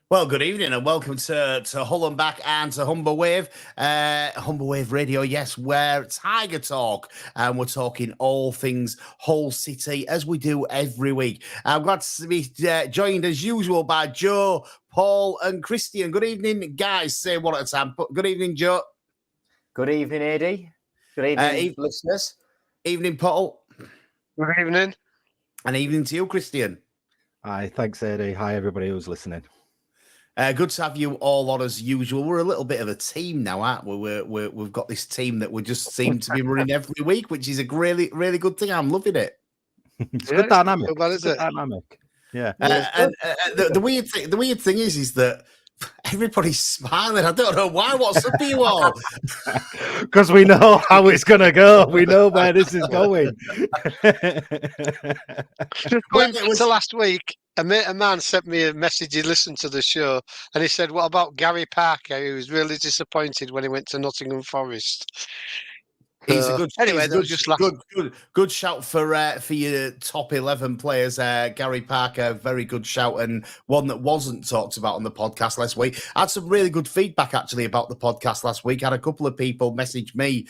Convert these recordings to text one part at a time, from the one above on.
Well, good evening and welcome to Hull and Back and to Humberwave. Humberwave Radio, yes, where Tiger Talk. And we're talking all things Hull City as we do every week. I'm glad to be joined as usual by Joe, Paul and Christian. Good evening, guys. Say one at a time. Good evening, Joe. Good evening, Eddie. Good evening, listeners. Evening, Paul. Good evening. And evening to you, Christian. Hi, thanks, Eddie. Hi, everybody who's listening. Good to have you all on as usual. We're a little bit of a team now, aren't we? We've got this team that we just seem to be running every week, which is a really, really good thing. I'm loving it. It's good dynamic. Well, is it? Dynamic. Yeah. The weird thing is that everybody's smiling. I don't know why. What's up with you all? Because we know how it's going to go. We know where this is going. Going back to last week, a man sent me a message. He listened to the show and he said, "What about Gary Parker? He was really disappointed when he went to Nottingham Forest." He's a good. Anyway, good shout for your top 11 players. Gary Parker, very good shout, and one that wasn't talked about on the podcast last week. I had some really good feedback actually about the podcast last week. I had a couple of people message me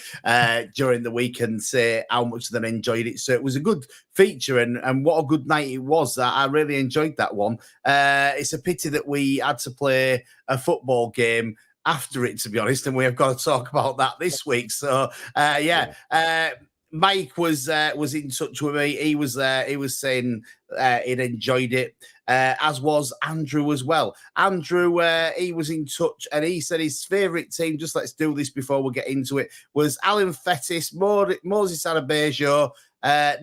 during the week and say how much they enjoyed it. So it was a good feature, and what a good night it was. I really enjoyed that one. It's a pity that we had to play a football game after it, to be honest, and we have got to talk about that this week. So, Mike was in touch with me. He was saying he'd enjoyed it, as was Andrew as well. Andrew, he was in touch, and he said his favourite team, just let's do this before we get into it, was Alan Fettis, Moses Adebayo,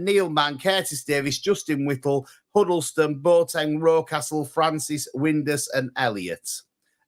Neil Mann, Curtis Davis, Justin Whittle, Huddleston, Boateng, Rocastle, Francis, Windus, and Elliott.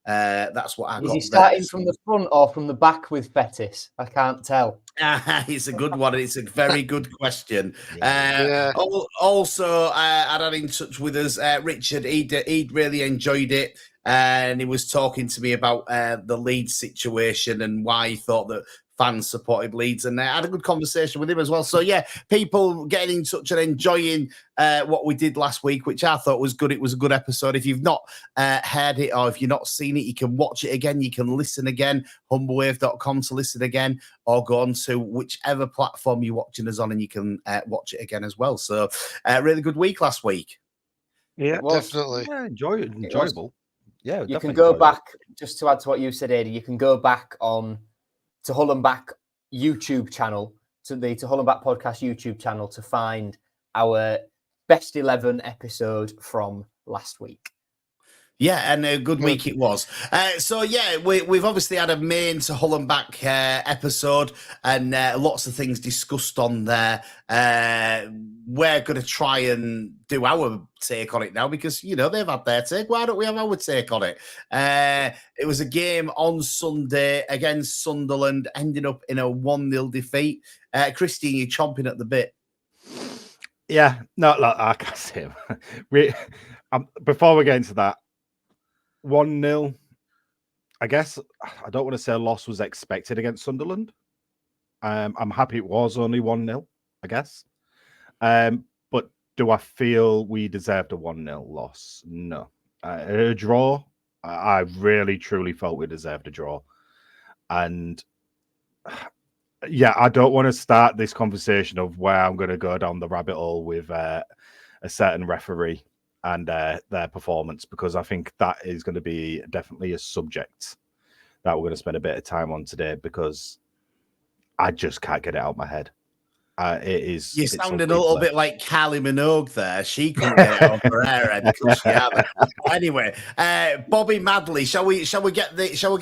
That's what I got. Is he starting from the front or from the back with Fettis? I can't tell. It's a good one. It's a very good question. Yeah. Also, I had in touch with us, Richard. He'd really enjoyed it, and he was talking to me about the Leeds situation and why he thought that fans supported Leeds, and I had a good conversation with him as well. So yeah, people getting in touch and enjoying what we did last week, which I thought was good. It was a good episode. If you've not heard it or if you've not seen it, you can watch it again. You can listen again, humberwave.com to listen again, or go on to whichever platform you're watching us on and you can watch it again as well. So really good week last week. Yeah, definitely. Yeah, enjoyable. Yeah, you can go back, just to add to what you said, Eddie, you can go back on to Hull and Back YouTube channel, to Hull and Back podcast YouTube channel to find our best 11 episode from last week. Yeah, and a good week it was. So, yeah, we've obviously had a main to Hull and Back episode and lots of things discussed on there. We're going to try and do our take on it now because, you know, they've had their take. Why don't we have our take on it? It was a game on Sunday against Sunderland, ending up in a 1-0 defeat. Christine, you're chomping at the bit. Yeah, no, look, I can't say it. Before we get into that, 1-0, I guess I don't want to say a loss was expected against Sunderland. I'm happy it was only 1-0, I guess. But do I feel we deserved a 1-0 loss? No. A draw, I really, truly felt we deserved a draw. And yeah, I don't want to start this conversation of where I'm going to go down the rabbit hole with a certain referee and their performance, because I think that is going to be definitely a subject that we're going to spend a bit of time on today, because I just can't get it out of my head. You sounded a little bit like Kylie Minogue there. She couldn't get it out of her head because she had it. Anyway, Bobby Madley, shall we get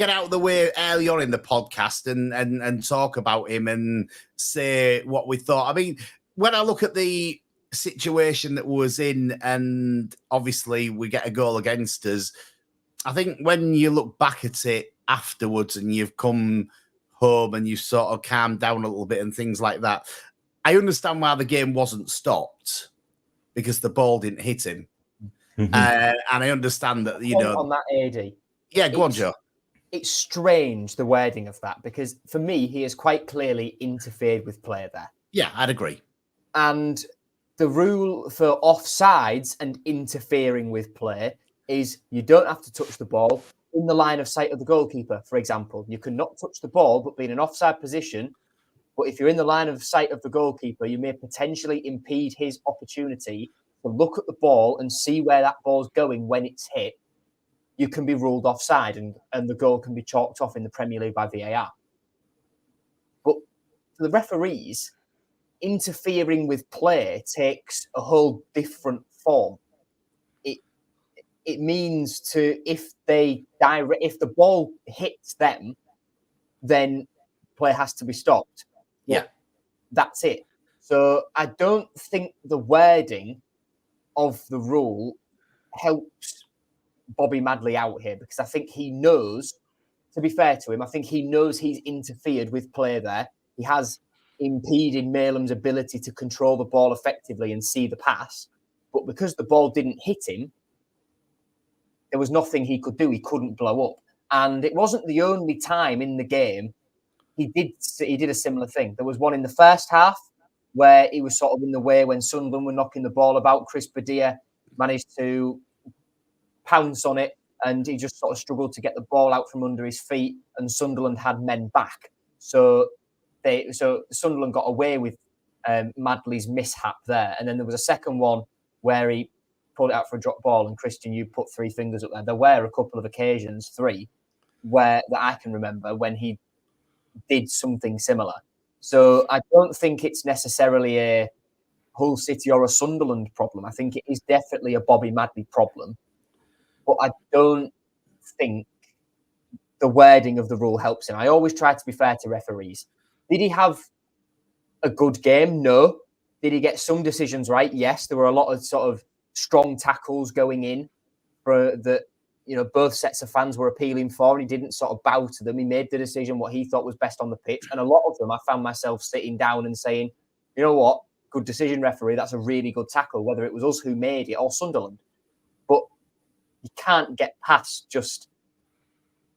out of the way early on in the podcast and talk about him and say what we thought? I mean, when I look at the situation that was in, and obviously we get a goal against us, I think when you look back at it afterwards and you've come home and you sort of calmed down a little bit and things like that, I understand why the game wasn't stopped, because the ball didn't hit him. Mm-hmm. And I understand that, you know. On that, AD. Yeah, go on, Joe. It's strange, the wording of that, because for me, he has quite clearly interfered with play there. Yeah, I'd agree. And the rule for offsides and interfering with play is you don't have to touch the ball in the line of sight of the goalkeeper, for example. You cannot touch the ball but be in an offside position. But if you're in the line of sight of the goalkeeper, you may potentially impede his opportunity to look at the ball and see where that ball's going when it's hit. You can be ruled offside and the goal can be chalked off in the Premier League by VAR. But for the referees, interfering with play takes a whole different form. It means if the ball hits them, then play has to be stopped. Yeah, that's it. So I don't think the wording of the rule helps Bobby Madley out here, because I think he knows, to be fair to him, I think he knows he's interfered with play there. He has impeded Malam's ability to control the ball effectively and see the pass. But because the ball didn't hit him, there was nothing he could do. He couldn't blow up. And it wasn't the only time in the game he did a similar thing. There was one in the first half where he was sort of in the way when Sunderland were knocking the ball about. Chris Padilla managed to pounce on it, and he just sort of struggled to get the ball out from under his feet, and Sunderland had men back. So Sunderland got away with Madley's mishap there. And then there was a second one where he pulled it out for a drop ball, and Christian, you put three fingers up there. There were a couple of occasions, three, that I can remember when he did something similar. So I don't think it's necessarily a Hull City or a Sunderland problem. I think it is definitely a Bobby Madley problem. But I don't think the wording of the rule helps him. I always try to be fair to referees. Did he have a good game? No. Did he get some decisions right? Yes. There were a lot of sort of strong tackles going in for that, both sets of fans were appealing for, and he didn't sort of bow to them. He made the decision what he thought was best on the pitch. And a lot of them, I found myself sitting down and saying, you know what? Good decision, referee. That's a really good tackle, whether it was us who made it or Sunderland. But you can't get past just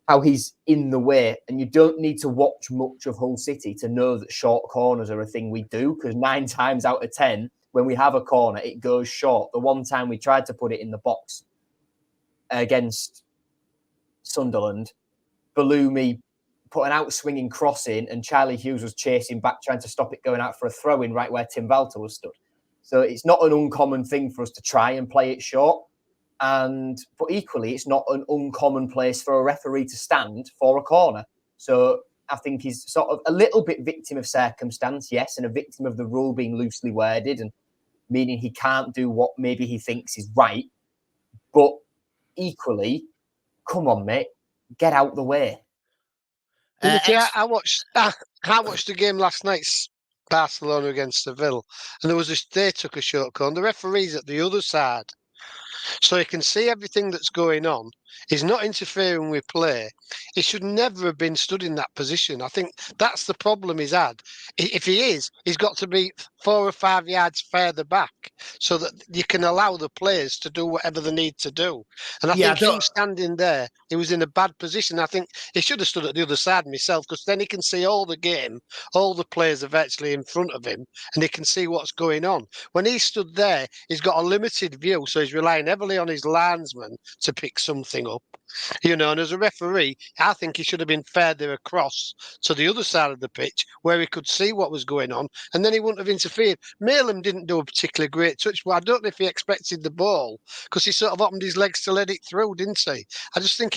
how he's in the way. And you don't need to watch much of Hull City to know that short corners are a thing we do, because 9 times out of 10, when we have a corner, it goes short. The one time we tried to put it in the box against Sunderland, Balumi put an out-swinging cross in, and Charlie Hughes was chasing back, trying to stop it going out for a throw-in right where Tim Valter was stood. So it's not an uncommon thing for us to try and play it short. But equally, it's not an uncommon place for a referee to stand for a corner. So I think he's sort of a little bit victim of circumstance, yes, and a victim of the rule being loosely worded, and meaning he can't do what maybe he thinks is right. But equally, come on, mate, get out the way. I watched the game last night, Barcelona against Seville, and they took a short corner. The referee's at the other side, so he can see everything that's going on. He's not interfering with play. He should never have been stood in that position. I think that's the problem he's had. If he is, he's got to be 4 or 5 yards further back so that you can allow the players to do whatever they need to do. And I think him standing there, he was in a bad position. I think he should have stood at the other side myself, because then he can see all the game. All the players are virtually in front of him, and he can see what's going on. When he stood there, he's got a limited view, so he's relying heavily on his linesman to pick something up. And as a referee, I think he should have been further across to the other side of the pitch where he could see what was going on, and then he wouldn't have interfered. Malam didn't do a particularly great touch, but I don't know if he expected the ball, because he sort of opened his legs to let it through, didn't he? I just think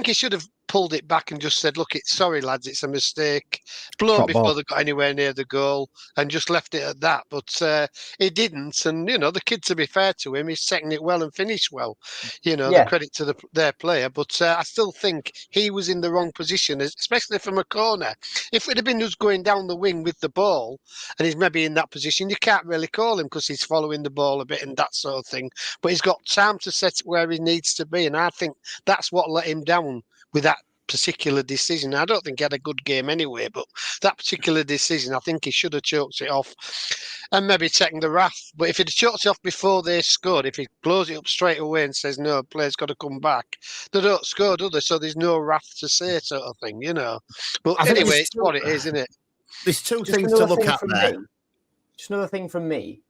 he should have pulled it back and just said, look, sorry lads, it's a mistake. Blown before they got anywhere near the goal, and just left it at that. But he didn't, and the kid, to be fair to him, he's taken it well and finished well. The credit to their player. But I still think he was in the wrong position, especially from a corner. If it had been just going down the wing with the ball, and he's maybe in that position, you can't really call him because he's following the ball a bit and that sort of thing. But he's got time to set it where he needs to be, and I think that's what let him down with that particular decision. I don't think he had a good game anyway, but that particular decision, I think he should have choked it off and maybe taken the wrath. But if he'd choked it off before they scored, if he blows it up straight away and says, no, player's got to come back, they don't score, do they? So there's no wrath to say, sort of thing, But anyway, it's what it is, isn't it? There's two things to look at there. Just another thing from me.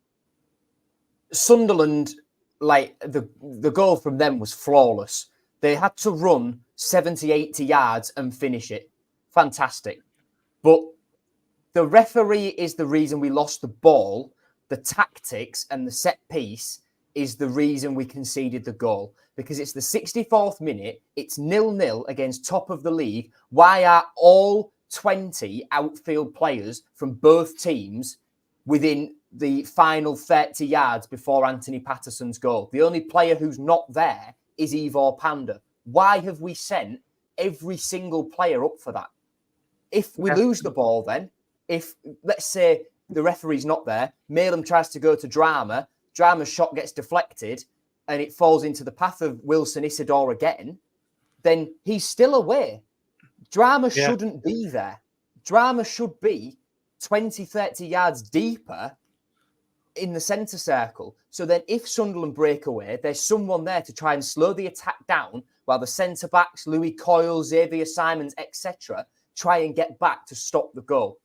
Sunderland like the goal from them was flawless. They had to run 70, 80 yards and finish it. Fantastic. But the referee is the reason we lost the ball. The tactics and the set piece is the reason we conceded the goal, because it's the 64th minute. It's 0-0 against top of the league. Why are all 20 outfield players from both teams within the final 30 yards before Anthony Patterson's goal? The only player who's not there is Ivor Panda. Why have we sent every single player up for that? If we lose the ball, then, if, let's say, the referee's not there, Malem tries to go to Drama, Drama's shot gets deflected, and it falls into the path of Wilson Isidore again, then he's still away. Drama shouldn't be there. Drama should be 20, 30 yards deeper in the centre circle. So then if Sunderland break away, there's someone there to try and slow the attack down while the centre-backs, Louis Coyle, Xavier Simons, etc., try and get back to stop the goal.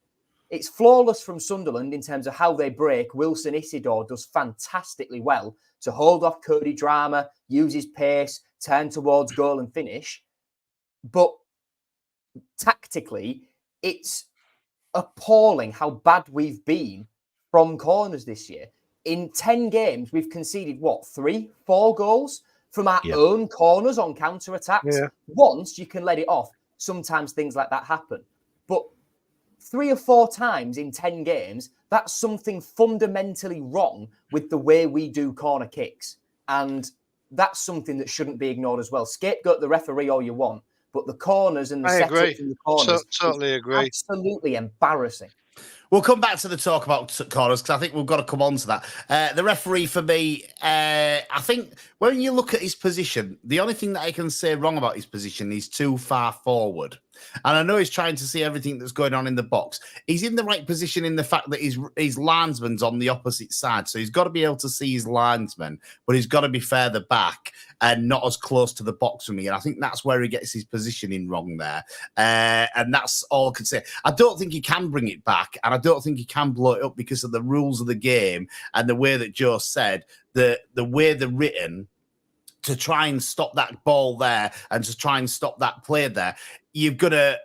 It's flawless from Sunderland in terms of how they break. Wilson Isidore does fantastically well to hold off Cody Drama, use his pace, turn towards goal and finish. But tactically, it's appalling how bad we've been from corners this year. In 10 games, we've conceded, 3, 4 goals from our own corners on counter-attacks? Yeah. Once, you can let it off. Sometimes things like that happen. But 3 or 4 times in 10 games, that's something fundamentally wrong with the way we do corner kicks. And that's something that shouldn't be ignored as well. Scapegoat the referee all you want, but the corners and the setups in the corners totally agree. Absolutely embarrassing. We'll come back to the talk about corners because I think we've got to come on to that. The referee, for me, I think when you look at his position, the only thing that I can say wrong about his position is too far forward. And I know he's trying to see everything that's going on in the box. He's in the right position in the fact that his linesman's on the opposite side. So he's got to be able to see his linesman, but he's got to be further back and not as close to the box for me. And I think that's where he gets his positioning wrong there. And that's all I can say. I don't think he can bring it back, and I don't think he can blow it up because of the rules of the game and the way that Joe said, the way they're written to try and stop that ball there and to try and stop that play there. You've got to.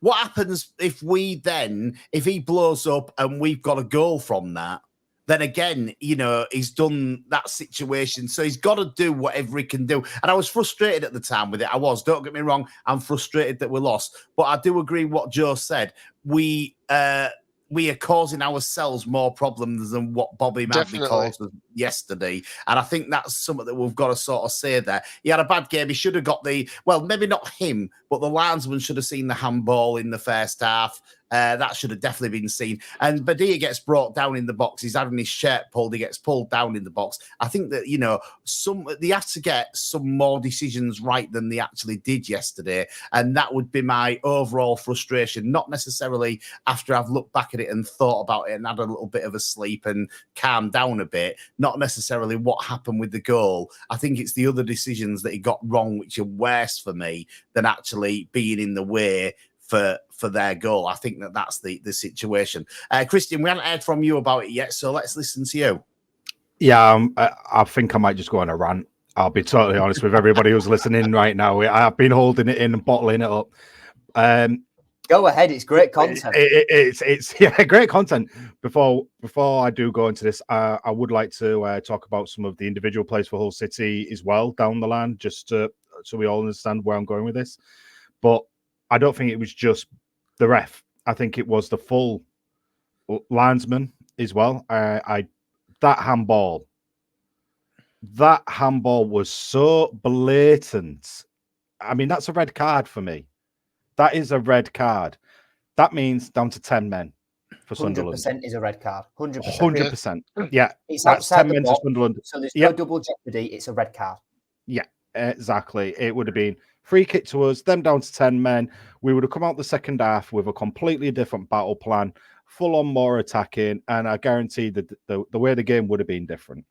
What happens if he blows up and we've got a goal from that? Then again, he's done that situation. So he's got to do whatever he can do. And I was frustrated at the time with it. Don't get me wrong. I'm frustrated that we lost. But I do agree what Joe said. We are causing ourselves more problems than what Bobby Madley caused us yesterday. And I think that's something that we've got to sort of say there. He had a bad game. He should have got maybe not him, but the linesman should have seen the handball in the first half. That should have definitely been seen. And Badia gets brought down in the box. He's having his shirt pulled. He gets pulled down in the box. I think that, they have to get some more decisions right than they actually did yesterday. And that would be my overall frustration, not necessarily after I've looked back at it and thought about it and had a little bit of a sleep and calmed down a bit, not necessarily what happened with the goal. I think it's the other decisions that he got wrong, which are worse for me than actually being in the way for their goal. I think that's the situation. Christian, we haven't heard from you about it yet, so let's listen to you. Yeah, I think I might just go on a rant. I'll be totally honest with everybody who's listening right now. I've been holding it in and bottling it up. Go ahead, it's great content. It's great content. Before I do go into this, I would like to talk about some of the individual plays for Hull City as well down the line, just so we all understand where I'm going with this. But I don't think it was just the ref. I think it was the full linesman as well. That handball was so blatant. I mean, that's a red card for me. That is a red card. That means down to 10 men for Sunderland. 100% is a red card. 100%. 100%. Yeah. It's outside 10 men to Sunderland. So there's no double jeopardy. It's a red card. Yeah, exactly. It would have been free kick to us, them down to 10 men. We would have come out the second half with a completely different battle plan, full on more attacking, and I guarantee that the way the game would have been different.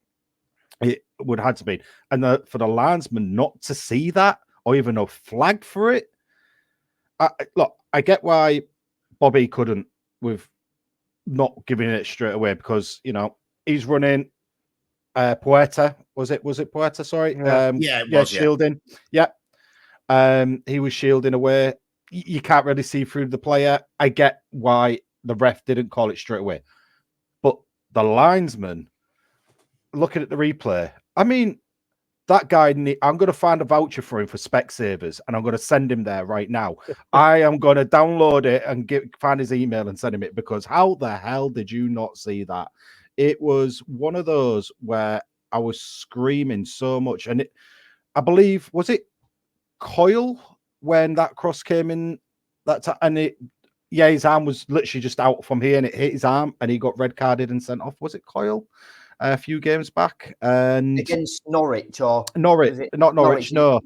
It would have had to be. And for the linesman not to see that or even a flag for it, look, I get why Bobby couldn't with not giving it straight away because, he's running, Puerta, was it Puerta? Sorry. Shielding. Yeah. He was shielding away. You can't really see through the player. I get why the ref didn't call it straight away. But the linesman, looking at the replay, I mean, that guy, I'm going to find a voucher for him for Specsavers, and I'm going to send him there right now. I am going to download it and find his email and send him it, because how the hell did you not see that? It was one of those where I was screaming so much. And I believe, was it Coyle when that cross came in? His arm was literally just out from here and it hit his arm and he got red carded and sent off. Was it Coyle? A few games back, and against Norwich or Norwich, not Norwich, no,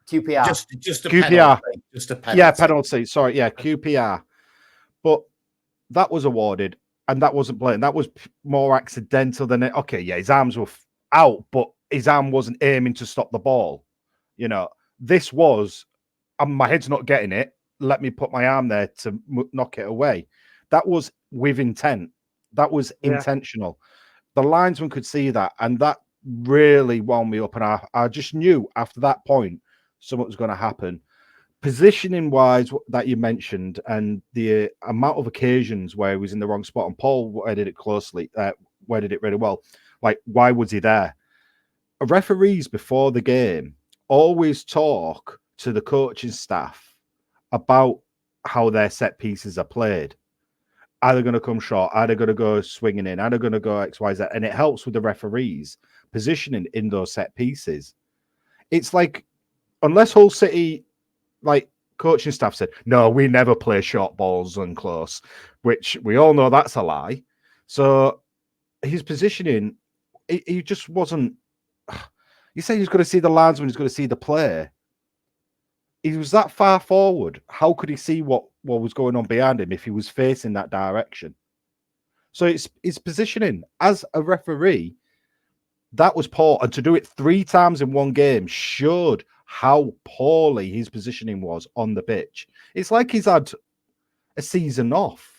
QPR, just a QPR, penalty. Just a penalty. Yeah, penalty. Sorry, yeah, QPR. But that was awarded, and that wasn't blatant. That was more accidental than it. Okay, yeah, his arms were out, but his arm wasn't aiming to stop the ball. You know, this was, my head's not getting it. Let me put my arm there to knock it away. That was with intent. That was intentional. The linesman could see that, and that really wound me up. And I just knew after that point something was going to happen. Positioning wise, that you mentioned, and the amount of occasions where he was in the wrong spot, and Paul worded it closely, worded it really well. Like, why was he there? Referees before the game always talk to the coaching staff about how their set pieces are played. Are they going to come short? Are they going to go swinging in? Are they going to go X, Y, Z? And it helps with the referees positioning in those set pieces. It's like, unless Hull City, like, coaching staff said, no, we never play short balls and close, which we all know that's a lie. So his positioning, he just wasn't. You say he's going to see the linesman, he's going to see the player. He was that far forward. How could he see what was going on behind him if he was facing that direction? So it's his positioning as a referee. That was poor. And to do it 3 times in one game showed how poorly his positioning was on the pitch. It's like he's had a season off.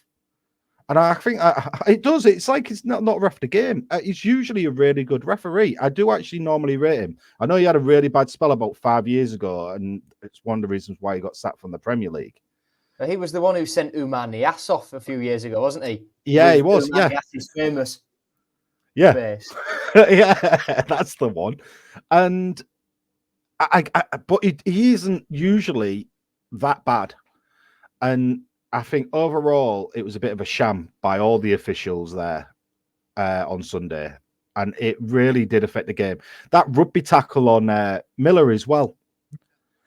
And I think it does. It's like he's not ref the game. He's usually a really good referee. I do actually normally rate him. I know he had a really bad spell about 5 years ago, and it's one of the reasons why he got sacked from the Premier League. He was the one who sent Umar Niasse off a few years ago, wasn't he? Yeah, he was. Umar Niasse's famous. Yeah, base. Yeah, that's the one. And but he isn't usually that bad. And I think overall it was a bit of a sham by all the officials there on Sunday, and it really did affect the game. That rugby tackle on Miller as well.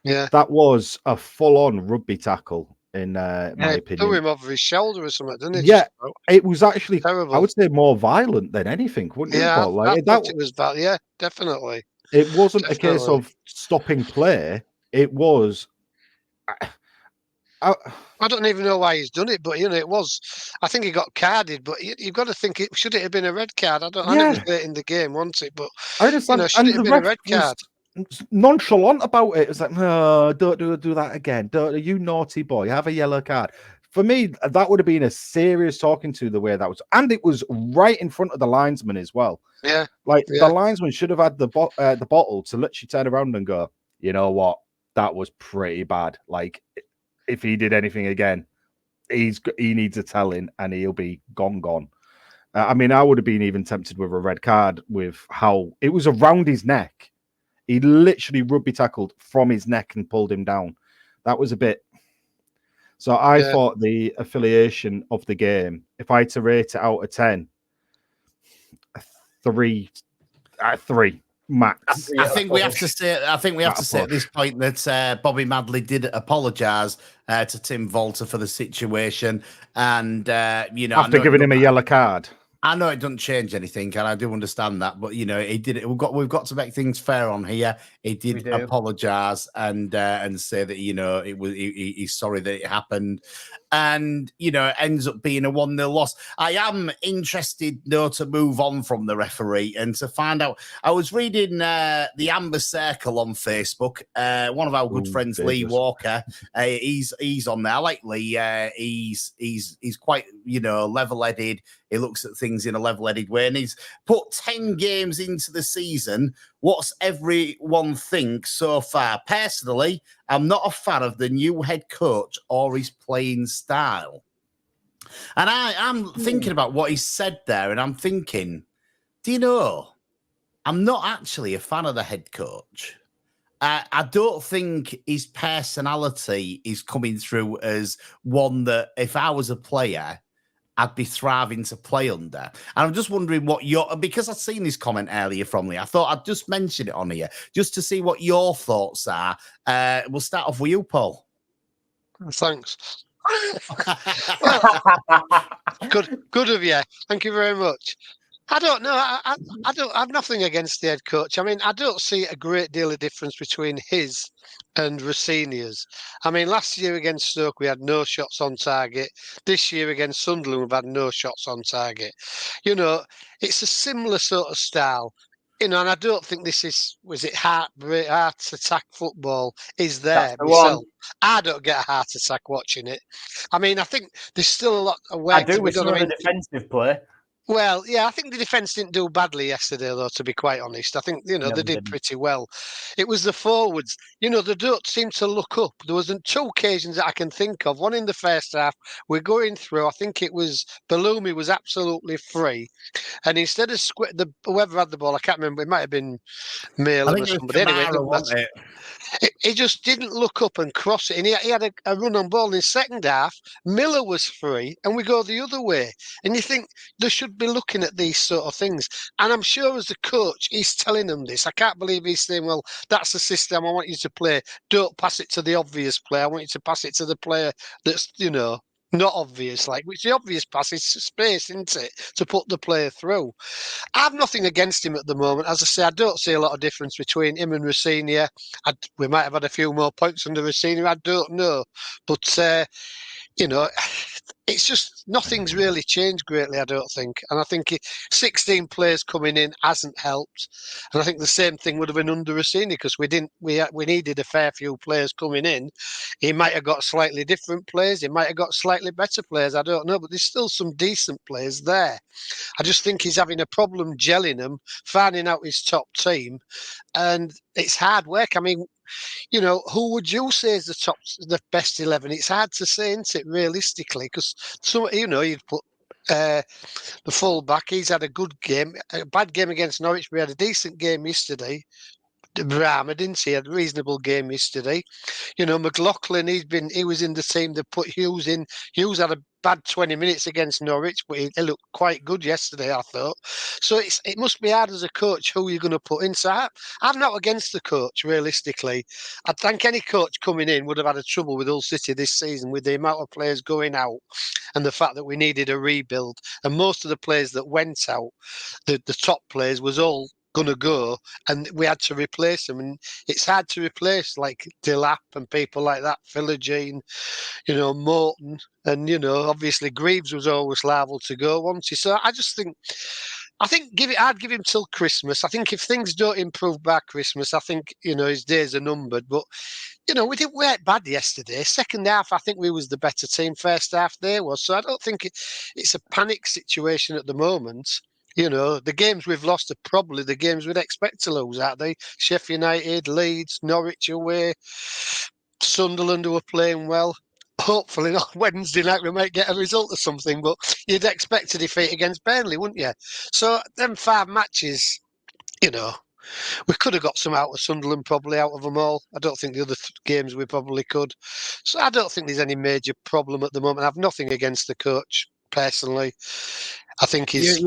Yeah, that was a full-on rugby tackle in my opinion. Threw him over his shoulder or something, didn't it? Yeah, it was actually terrible. I would say more violent than anything, wouldn't you, Paul? Like, I thought it was bad. Yeah, definitely. It wasn't a case of stopping play. It was. I don't even know why he's done it, but it was. I think he got carded, but you've got to think should it have been a red card? I know it was late in the game, wasn't it? But I understand. Should it have been a red card? Nonchalant about it. It was like, no, don't do that again. Don't, you naughty boy, have a yellow card. For me, that would have been a serious talking to the way that was, and it was right in front of the linesman as well. Yeah, the linesman should have had the bottle to literally turn around and go, you know what, that was pretty bad. Like, if he did anything again, he needs a telling, and he'll be gone. I mean, I would have been even tempted with a red card with how it was around his neck. He literally rugby tackled from his neck and pulled him down. That was a bit. So I thought the affiliation of the game, if I had to rate it out of 10, 3 max. I think we have to say. I think we have to say at this point that Bobby Madley did apologise to Tim Volter for the situation, and after giving him a yellow card. I know it doesn't change anything, and I do understand that, but he did it. We've got to make things fair on here. He did apologise and say that it was he's sorry that it happened, and it ends up being a 1-0 loss. I am interested though to move on from the referee and to find out. I was reading the Amber Circle on Facebook. One of our good friends, Lee Walker, he's on there. I like Lee. He's quite level-headed. he looks at things in a level-headed way, and he's put 10 games into the season. What's everyone think so far? Personally, I'm not a fan of the new head coach or his playing style. And I'm thinking about what he said there, and I'm thinking, do you know, I'm not actually a fan of the head coach. I don't think his personality is coming through as one that if I was a player, I'd be thriving to play under. And I'm just wondering because I've seen this comment earlier from Lee, I thought I'd just mention it on here just to see what your thoughts are. We'll start off with you, Paul. Thanks. Well, good of you. Thank you very much. I don't know. I have nothing against the head coach. I mean, I don't see a great deal of difference between his and Rossinia's. I mean, last year against Stoke, we had no shots on target. This year against Sunderland, we've had no shots on target. You know, it's a similar sort of style. You know, and I don't think this is, heart attack football is there myself. I don't get a heart attack watching it. I mean, I think there's still a lot of work. I do with some of the defensive play. Well, yeah, I think the defence didn't do badly yesterday, though, to be quite honest. I think, they did pretty well. It was the forwards. They don't seem to look up. There was 2 occasions that I can think of. One in the first half, we're going through, I think it was Bellumi was absolutely free. And instead of whoever had the ball, I can't remember, it might have been Malin or somebody. Anyway, he just didn't look up and cross it. And he had a run on ball in the second half. Miller was free, and we go the other way. And you think they should be looking at these sort of things. And I'm sure as a coach, he's telling them this. I can't believe he's saying, well, that's the system I want you to play. Don't pass it to the obvious player. I want you to pass it to the player that's, not obvious. Which the obvious pass is space, isn't it, to put the player through. I have nothing against him at the moment. As I say, I don't see a lot of difference between him and Rossinia. We might have had a few more points under Rossinia. I don't know. But, it's just nothing's really changed greatly, I don't think. And I think 16 players coming in hasn't helped. And I think the same thing would have been under Rossini because we needed a fair few players coming in. He might have got slightly different players. He might have got slightly better players. I don't know. But there's still some decent players there. I just think he's having a problem gelling them, finding out his top team. And it's hard work. I mean, who would you say is the best 11? It's hard to say, isn't it, realistically? Because you'd put the full back. He's had a good game, a bad game against Norwich. We had a decent game yesterday. Brahma, didn't he? Had a reasonable game yesterday. McLaughlin, he was in the team that put Hughes in. Hughes had a bad 20 minutes against Norwich, but he looked quite good yesterday, I thought. So it must be hard as a coach who you're going to put in. So I'm not against the coach, realistically. I think any coach coming in would have had a trouble with Hull City this season with the amount of players going out and the fact that we needed a rebuild. And most of the players that went out, the top players, was all going to go, and we had to replace them. And it's hard to replace like Delap and people like that, Philogene, Morton, and obviously Greaves was always liable to go, wasn't he? So I think I'd give him till Christmas. I think if things don't improve by Christmas, I think his days are numbered. But we didn't work bad yesterday. Second half, I think we was the better team. First half, they was. So I don't think it's a panic situation at the moment. The games we've lost are probably the games we'd expect to lose, aren't they? Sheffield United, Leeds, Norwich away, Sunderland who are playing well. Hopefully not Wednesday night we might get a result or something, but you'd expect a defeat against Burnley, wouldn't you? So them 5 matches, we could have got some out of Sunderland, probably out of them all. I don't think the other games we probably could. So I don't think there's any major problem at the moment. I have nothing against the coach, personally. I think he's,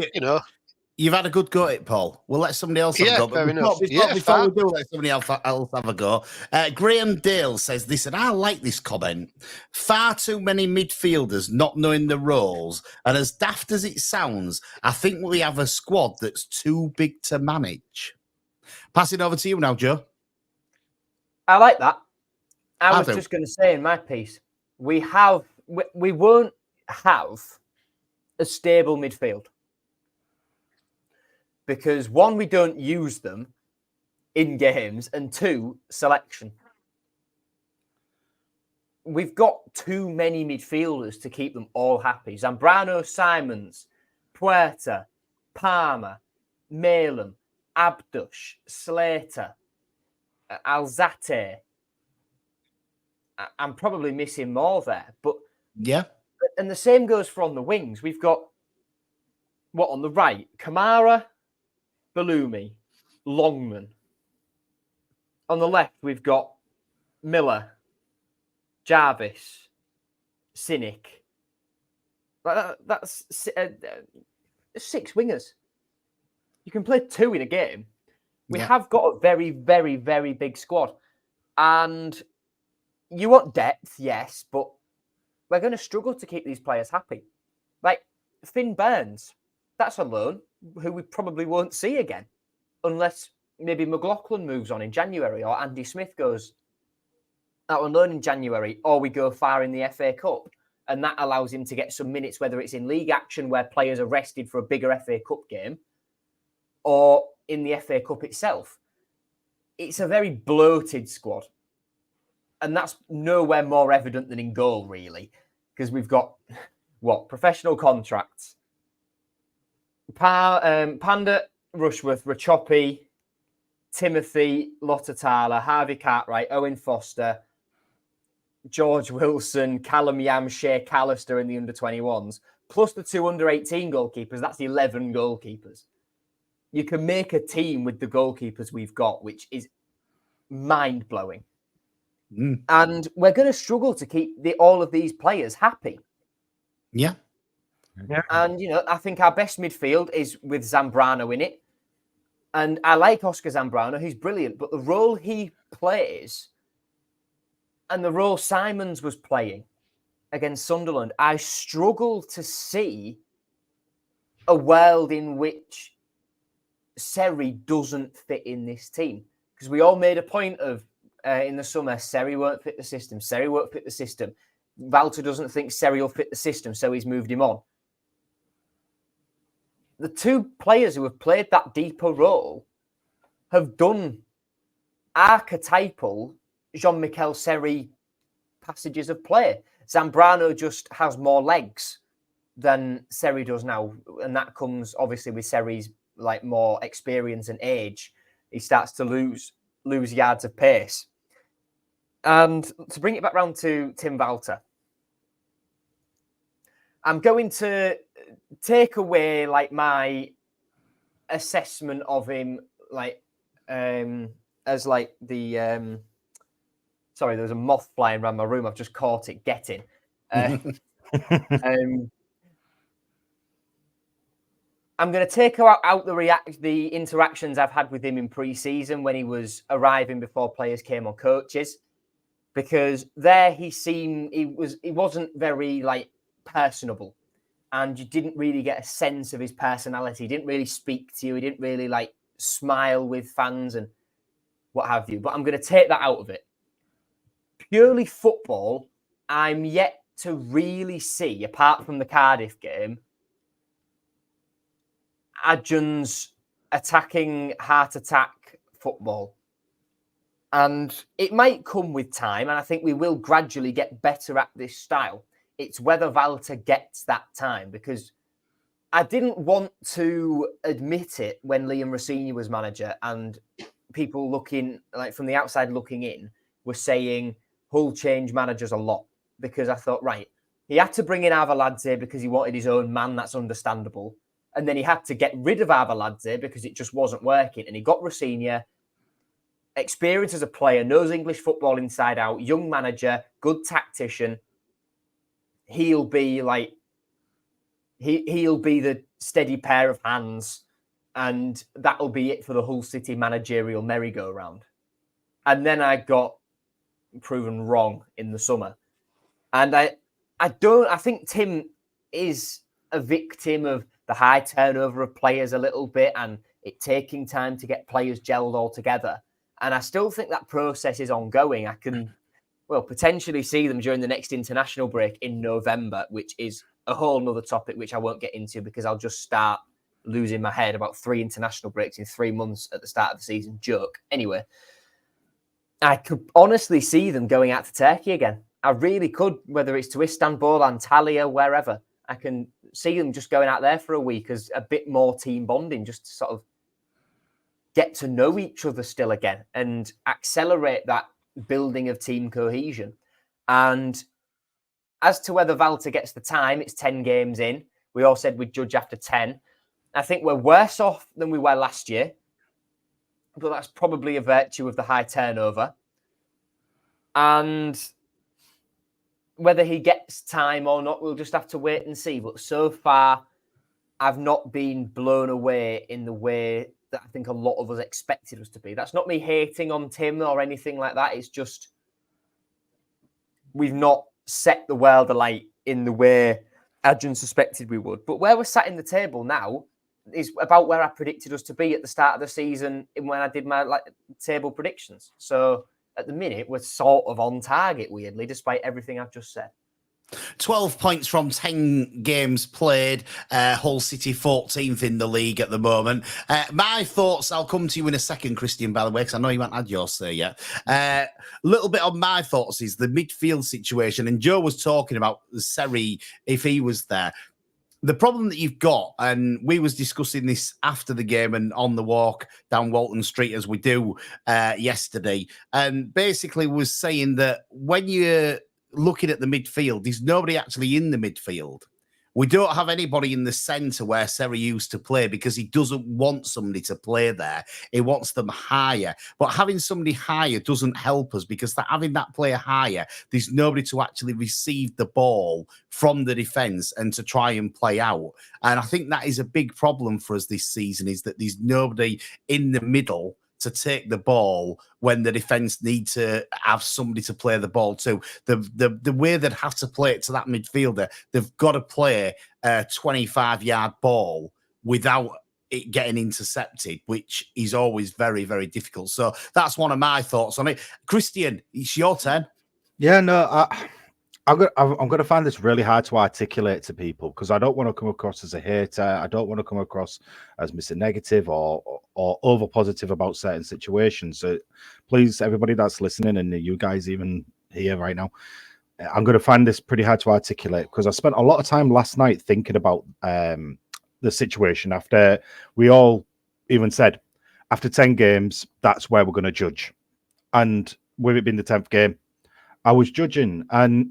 You've had a good go at it, Paul. We'll let somebody else have a go. Fair enough. Before we do let somebody else have a go, Graham Dale says this, and I like this comment. Far too many midfielders not knowing the roles, and as daft as it sounds, I think we have a squad that's too big to manage. Pass it over to you now, Joe. I like that. I was just going to say in my piece, we won't have a stable midfield. Because 1, we don't use them in games, and 2, selection. We've got too many midfielders to keep them all happy. Zambrano, Simons, Puerta, Palmer, Malem, Abdush, Slater, Alzate. I'm probably missing more there, but yeah. And the same goes for on the wings. We've got on the right? Kamara, Balumi, Longman. On the left, we've got Miller, Jarvis, Cynic. That's 6 wingers. You can play 2 in a game. We have got a very, very, very big squad. And you want depth, yes, but we're going to struggle to keep these players happy. Like Finn Burns, that's a loan who we probably won't see again unless maybe McLaughlin moves on in January or Andy Smith goes out on loan in January or we go far in the FA Cup. And that allows him to get some minutes, whether it's in league action where players are rested for a bigger FA Cup game or in the FA Cup itself. It's a very bloated squad. And that's nowhere more evident than in goal, really, because we've got, professional contracts. Panda, Rushworth, Rachopi, Timothy, Lottatala, Harvey Cartwright, Owen Foster, George Wilson, Callum Yam, Shea Callister in the under-21s, plus the 2 under-18 goalkeepers. That's 11 goalkeepers. You can make a team with the goalkeepers we've got, which is mind-blowing. And we're going to struggle to keep all of these players happy. Yeah. And, I think our best midfield is with Zambrano in it. And I like Oscar Zambrano. He's brilliant. But the role he plays and the role Simons was playing against Sunderland, I struggle to see a world in which Seri doesn't fit in this team. Because we all made a point of, in the summer, Seri won't fit the system. Seri won't fit the system. Walter doesn't think Seri will fit the system, so he's moved him on. The 2 players who have played that deeper role have done archetypal Jean-Michel Seri passages of play. Zambrano just has more legs than Seri does now, and that comes obviously with Seri's more experience and age. He starts to lose yards of pace. And to bring it back round to Tim Walter, I'm going to take away my assessment of him as the sorry, there's a moth flying around my room. I've just caught it getting. I'm going to take out the interactions I've had with him in pre-season when he was arriving before players came on coaches, because there he wasn't very personable, and you didn't really get a sense of his personality. He didn't really speak to you. He didn't really smile with fans and what have you. But I'm going to take that out of it. Purely football, I'm yet to really see, apart from the Cardiff game, Adjun's attacking heart attack football. And it might come with time, and I think we will gradually get better at this style. It's whether Walter gets that time, because I didn't want to admit it when Liam Rossini was manager and people looking from the outside looking in were saying Hull change managers a lot, because I thought, right, he had to bring in Arveladze because he wanted his own man. That's understandable. And then he had to get rid of Arveladze because it just wasn't working. And he got Rossini, experience as a player, knows English football inside out, young manager, good tactician. He'll be he'll be the steady pair of hands, and that'll be it for the Hull City managerial merry-go-round. And then I got proven wrong in the summer. And I think Tim is a victim of the high turnover of players a little bit and it taking time to get players gelled all together. And I still think that process is ongoing. I can, potentially see them during the next international break in November, which is a whole nother topic, which I won't get into because I'll just start losing my head about 3 international breaks in 3 months at the start of the season. Joke. Anyway, I could honestly see them going out to Turkey again. I really could, whether it's to Istanbul, Antalya, wherever. I can see them just going out there for a week as a bit more team bonding, just to sort of get to know each other still again and accelerate that building of team cohesion. And as to whether Walter gets the time, it's 10 games in. We all said we'd judge after 10. I think we're worse off than we were last year, but that's probably a virtue of the high turnover. And whether he gets time or not, we'll just have to wait and see. But so far, I've not been blown away in the way that I think a lot of us expected us to be. That's not me hating on Tim or anything like that. It's just we've not set the world alight in the way Adrian suspected we would. But where we're sat in the table now is about where I predicted us to be at the start of the season when I did my table predictions. So at the minute, we're sort of on target, weirdly, despite everything I've just said. 12 points from 10 games played. Hull City 14th in the league at the moment. My thoughts, I'll come to you in a second, Christian, by the way, because I know you haven't had yours there yet. A little bit on my thoughts is the midfield situation. And Joe was talking about Seri, if he was there. The problem that you've got, and we was discussing this after the game and on the walk down Walton Street as we do yesterday, and basically was saying that when you're looking at the midfield, there's nobody actually in the midfield. We don't have anybody in the centre where Seri used to play because he doesn't want somebody to play there. He wants them higher. But having somebody higher doesn't help us because having that player higher, there's nobody to actually receive the ball from the defence and to try and play out. And I think that is a big problem for us this season, is that there's nobody in the middle to take the ball when the defence need to have somebody to play the ball to. The way they'd have to play it to that midfielder, they've got to play a 25-yard ball without it getting intercepted, which is always very, very difficult. So that's one of my thoughts on it. Christian, it's your turn. Yeah, no, I'm going to find this really hard to articulate to people because I don't want to come across as a hater. I don't want to come across as Mr. Negative or over positive about certain situations. So please, everybody that's listening, and you guys even here right now, I'm going to find this pretty hard to articulate because I spent a lot of time last night thinking about the situation after we all even said after 10 games, that's where we're going to judge. And with it being the 10th game, I was judging. And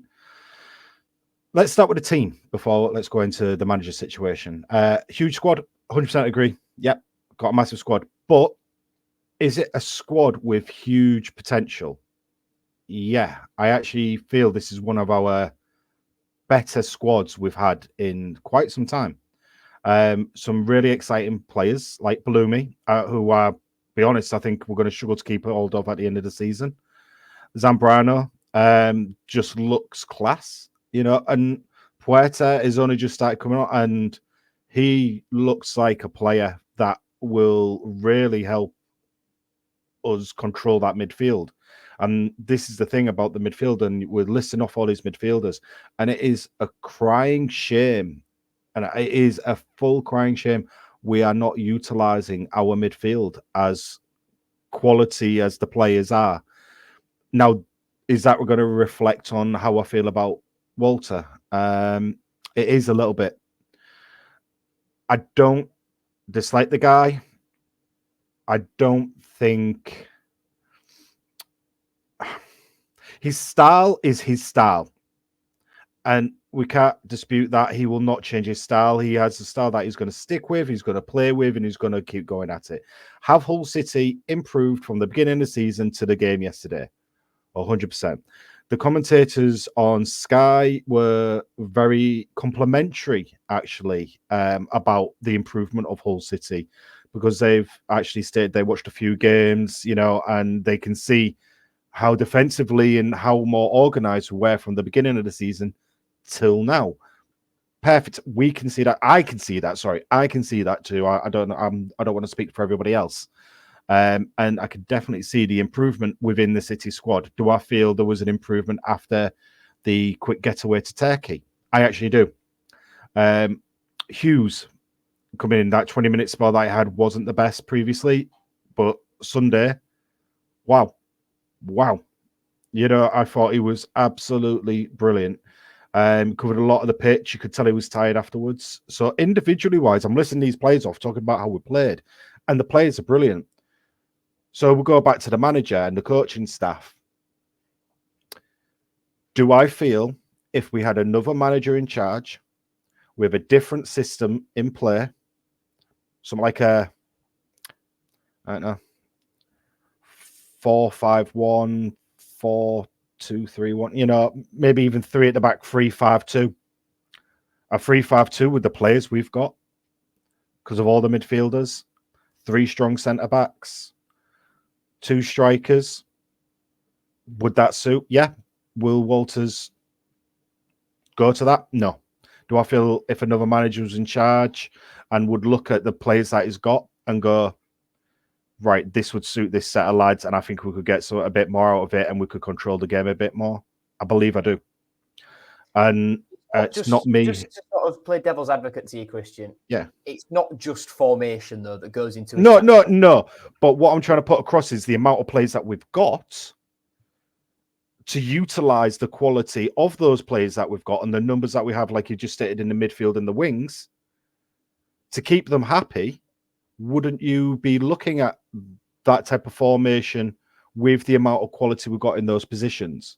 let's start with the team before let's go into the manager situation. Huge squad, 100% agree. Yep, got a massive squad. But is it a squad with huge potential? Yeah, I actually feel this is one of our better squads we've had in quite some time. Some really exciting players like Balumi, who are, be honest, I think we're going to struggle to keep hold of at the end of the season. Zambrano just looks class, you know, and Puerta is only just started coming on, and he looks like a player that will really help us control that midfield. And this is the thing about the midfield, and we're listing off all these midfielders, and it is a crying shame, and it is a full crying shame we are not utilizing our midfield as quality as the players are. Now, is that we're going to reflect on how I feel about Walter? It is a little bit. I don't dislike the guy. I don't think his style is his style. And we can't dispute that. He will not change his style. He has a style that he's going to stick with, he's going to play with, and he's going to keep going at it. Have Hull City improved from the beginning of the season to the game yesterday? 100%. The commentators on Sky were very complimentary, actually, about the improvement of Hull City, because they've actually stated they watched a few games, you know, and they can see how defensively and how more organized we were from the beginning of the season till now. Perfect. We can see that. I can see that. Sorry, I can see that too. I don't know. I don't want to speak for everybody else. And I could definitely see the improvement within the City squad. Do I feel there was an improvement after the quick getaway to Turkey? I actually do. Hughes coming in, that 20-minute spell that I had wasn't the best previously, but Sunday, wow. You know, I thought he was absolutely brilliant. Covered a lot of the pitch. You could tell he was tired afterwards. So individually wise, I'm listing these players off, talking about how we played, and the players are brilliant. So we'll go back to the manager and the coaching staff. Do I feel if we had another manager in charge with a different system in play, something like I don't know, 4-5-1, 4-2-3-1, you know, maybe even 3 at the back, 3-5-2. A 3-5-2 with the players we've got because of all the midfielders, 3 strong centre backs, 2 strikers. Would that suit? Yeah. Will Walters go to that? No. Do I feel if another manager was in charge and would look at the players that he's got and go, right, this would suit this set of lads, and I think we could get a bit more out of it and we could control the game a bit more? I believe I do. And it's not me. Just to sort of play devil's advocate to you, Christian. Yeah. It's not just formation, though, that goes into it. No. But what I'm trying to put across is the amount of players that we've got to utilize the quality of those players that we've got and the numbers that we have, like you just stated, in the midfield and the wings, to keep them happy. Wouldn't you be looking at that type of formation with the amount of quality we've got in those positions?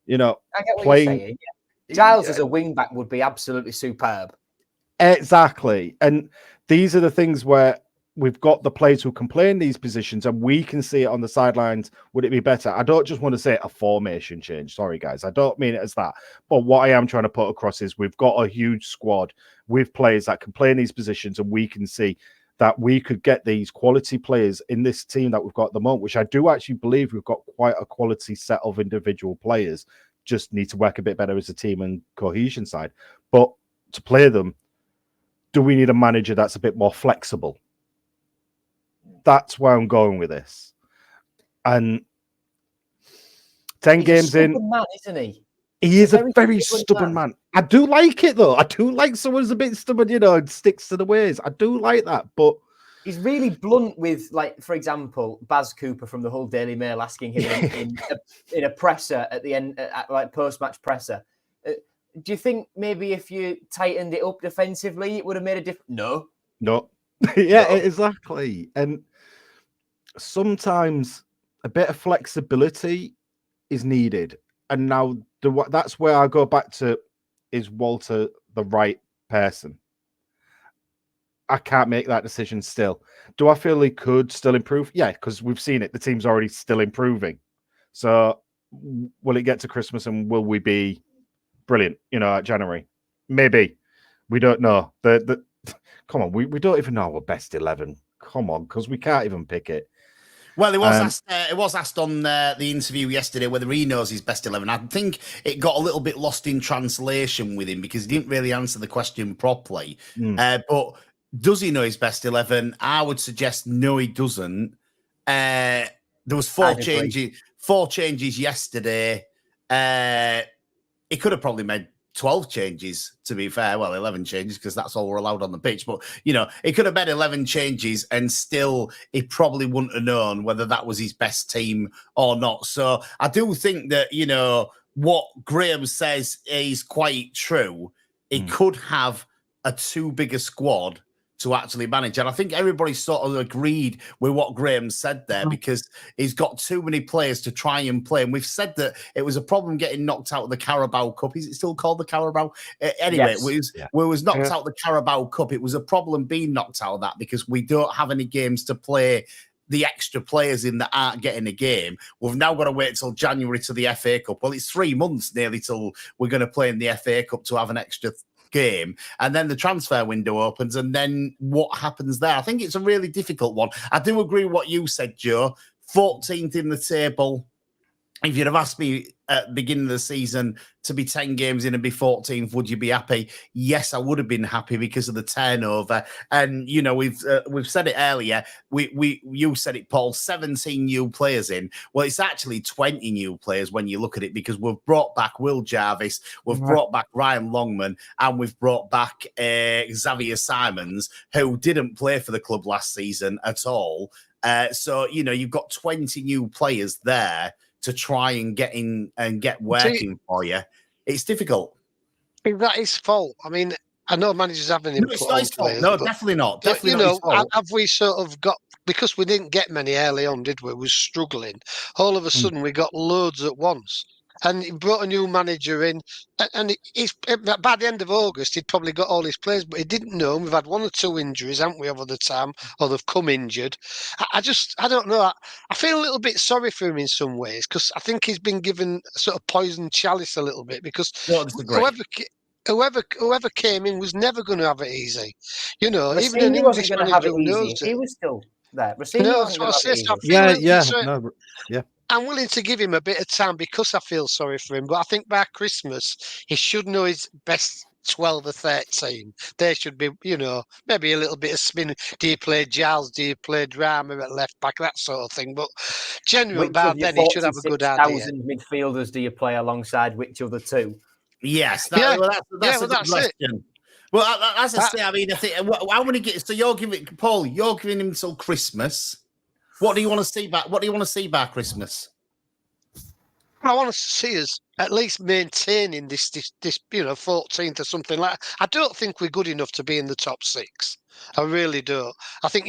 You know, I get what you're saying. Yeah. Giles as a wing back would be absolutely superb. Exactly. And these are the things where we've got the players who can play in these positions and we can see it on the sidelines. Would it be better? I don't just want to say a formation change. Sorry, guys. I don't mean it as that. But what I am trying to put across is we've got a huge squad with players that can play in these positions, and we can see that we could get these quality players in this team that we've got at the moment, which I do actually believe we've got quite a quality set of individual players. Just need to work a bit better as a team and cohesion side. But to play them, do we need a manager that's a bit more flexible? That's where I'm going with this. And 10 He's games a in, man, isn't he? He is a very stubborn man. I do like it, though. I do like someone who's a bit stubborn, you know, and sticks to the ways. I do like that, but he's really blunt with, like, for example, Baz Cooper from the Hull Daily Mail asking him in a presser at the end, like post-match presser. Do you think maybe if you tightened it up defensively, it would have made a difference? No. Yeah, no. Exactly. And sometimes a bit of flexibility is needed. And now that's where I go back to, is Walter the right person? I can't make that decision still. Do I feel he could still improve? Yeah, because we've seen it. The team's already still improving. So will it get to Christmas and will we be brilliant, you know, at January? Maybe. We don't know. Come on, we don't even know our best 11. Come on, because we can't even pick it. Well, it was asked on the interview yesterday whether he knows his best 11. I think it got a little bit lost in translation with him because he didn't really answer the question properly. But does he know his best 11? I would suggest no, he doesn't. There was 4 changes yesterday. He could have probably made 12 changes, to be fair. Well, 11 changes because that's all we're allowed on the pitch. But, you know, he could have made 11 changes and still he probably wouldn't have known whether that was his best team or not. So I do think that, you know, what Graham says is quite true. He could have a too big a squad to actually manage. And I think everybody sort of agreed with what Graham said there because he's got too many players to try and play. And we've said that it was a problem getting knocked out of the Carabao Cup. Is it still called the Carabao? Anyway, yes. we was knocked out of the Carabao Cup. It was a problem being knocked out of that because we don't have any games to play the extra players in that aren't getting a game. We've now got to wait till January to the FA Cup. Well, it's 3 months nearly till we're going to play in the FA Cup to have an extra game, and then the transfer window opens, and then what happens there? I think it's a really difficult one. I do agree with what you said, Joe. 14th in the table. If you'd have asked me at the beginning of the season to be 10 games in and be 14th, would you be happy? Yes, I would have been happy because of the turnover. And, you know, we've said it earlier. You said it, Paul, 17 new players in. Well, it's actually 20 new players when you look at it because we've brought back Will Jarvis, we've brought back Ryan Longman, and we've brought back Xavier Simons, who didn't play for the club last season at all. So, you know, you've got 20 new players there to try and get in and get working for you. It's difficult. Is that his fault? I mean, I know managers having input it's not his fault. No, definitely not. Definitely not his fault. Have we sort of got, because we didn't get many early on, did we? We were struggling. All of a sudden, we got loads at once. And he brought a new manager in, and by the end of August, he'd probably got all his players, but he didn't know. We've had 1 or 2 injuries, haven't we, over the time, or they've come injured. I don't know. I feel a little bit sorry for him in some ways, because I think he's been given sort of poisoned chalice a little bit, because whoever came in was never going to have it easy. You know, Rosini even an English manager who knows it. He was still there. Rosini wasn't going to have it easy. I'm willing to give him a bit of time because I feel sorry for him. But I think by Christmas, he should know his best 12 or 13. There should be, maybe a little bit of spin. Do you play Giles? Do you play Drama at left back? That sort of thing. But generally, by then, he should have a good idea. 1,000 midfielders do you play alongside which other 2? Yes, that's a good question. It. Well, as I say, I mean, I think how many get? So you're giving Paul, you're giving him till Christmas. What do you want to see back? What do you want to see by Christmas? I want to see us at least maintaining this 14th or something like that. I don't think we're good enough to be in the top 6. I really don't. I think,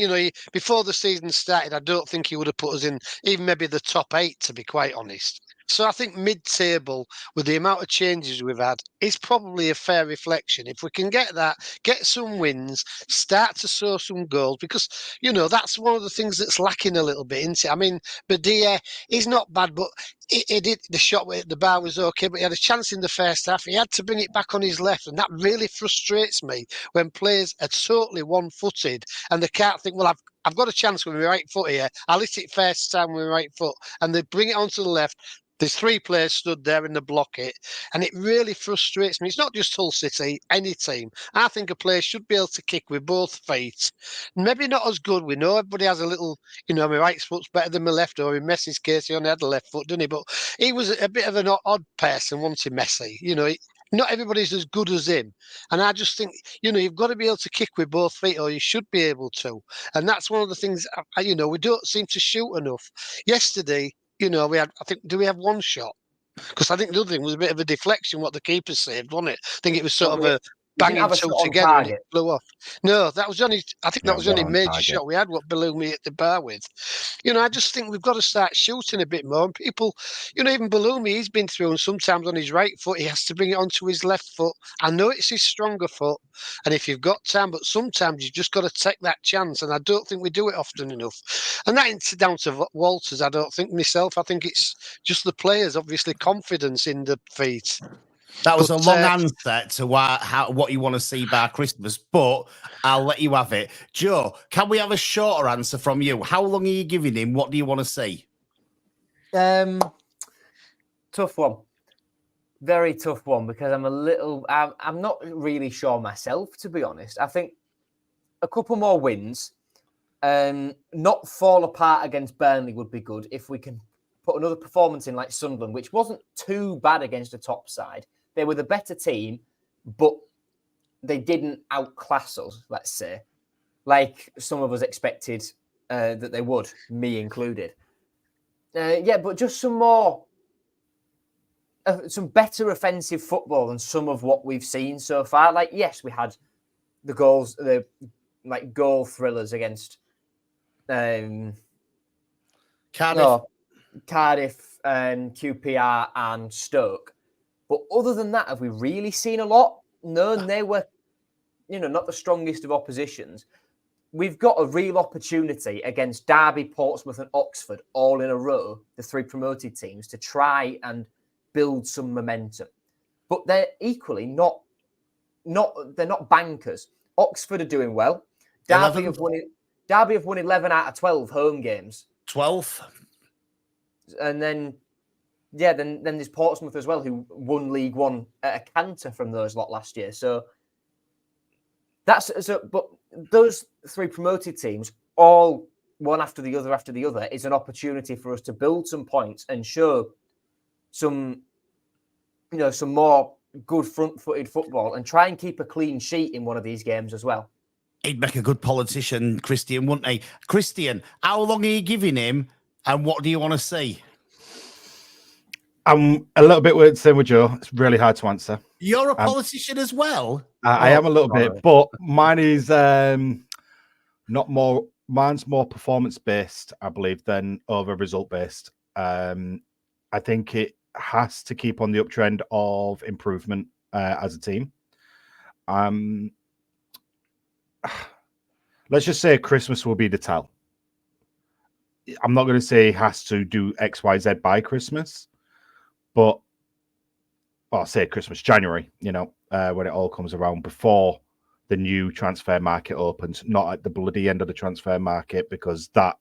before the season started, I don't think he would have put us in even maybe the top 8, to be quite honest. So I think mid-table, with the amount of changes we've had, is probably a fair reflection. If we can get that, get some wins, start to score some goals, because, that's one of the things that's lacking a little bit, isn't it? I mean, Badia, he's not bad, but he did the shot at the bar was okay, but he had a chance in the first half. He had to bring it back on his left, and that really frustrates me when players are totally one-footed and they can't think, well, I've got a chance with my right foot here. I'll hit it first time with my right foot, and they bring it onto the left. There's 3 players stood there and they block it, and it really frustrates me. It's not just Hull City, any team. I think a player should be able to kick with both feet. Maybe not as good. We know everybody has a little, my right foot's better than my left, or in Messi's case, he only had the left foot, didn't he? But he was a bit of an odd person, wasn't he, Messi? Not everybody's as good as him. And I just think, you've got to be able to kick with both feet, or you should be able to. And that's one of the things, we don't seem to shoot enough. Yesterday, we had, do we have 1 shot? Because I think the other thing was a bit of a deflection, what the keeper saved, wasn't it? I think it was sort of a banging 2 together and it blew off. No, that was only, I think that was the only major shot we had, what Balumi hit the bar with. I just think we've got to start shooting a bit more. And people, even Balumi, he's been through, and sometimes on his right foot, he has to bring it onto his left foot. I know it's his stronger foot, and if you've got time, but sometimes you've just got to take that chance, and I don't think we do it often enough. And that ain't down to Walters, I don't think, myself. I think it's just the players, obviously, confidence in the feet. That was a long answer to what you want to see by Christmas, but I'll let you have it. Joe, can we have a shorter answer from you? How long are you giving him? What do you want to see? Tough one. Very tough one, because I'm not really sure myself, to be honest. I think a couple more wins, not fall apart against Burnley would be good if we can put another performance in like Sunderland, which wasn't too bad against a top side. They were the better team, but they didn't outclass us, let's say, like some of us expected that they would, me included. But just some better offensive football than some of what we've seen so far. Like, yes, we had the goals, goal thrillers against Cardiff, QPR and Stoke. But other than that, have we really seen a lot? No, and they were, not the strongest of oppositions. We've got a real opportunity against Derby, Portsmouth and Oxford all in a row, the 3 promoted teams, to try and build some momentum. But they're equally not bankers. Oxford are doing well. Derby have won 11 out of 12 home games. 12. And then there's Portsmouth as well, who won League One at a canter from those lot last year. So but those 3 promoted teams, all one after the other, is an opportunity for us to build some points and show some more good front-footed football and try and keep a clean sheet in one of these games as well. He'd make a good politician, Christian, wouldn't he? Christian, how long are you giving him, and what do you want to see? I'm a little bit with same with Joe. It's really hard to answer. You're a politician as well. I am a little bit, but mine is not more. Mine's more performance based, I believe, than over result based. I think it has to keep on the uptrend of improvement as a team. Let's just say Christmas will be the tell. I'm not going to say it has to do X, Y, Z by Christmas, but I'll say Christmas, January, when it all comes around before the new transfer market opens, not at the bloody end of the transfer market, because that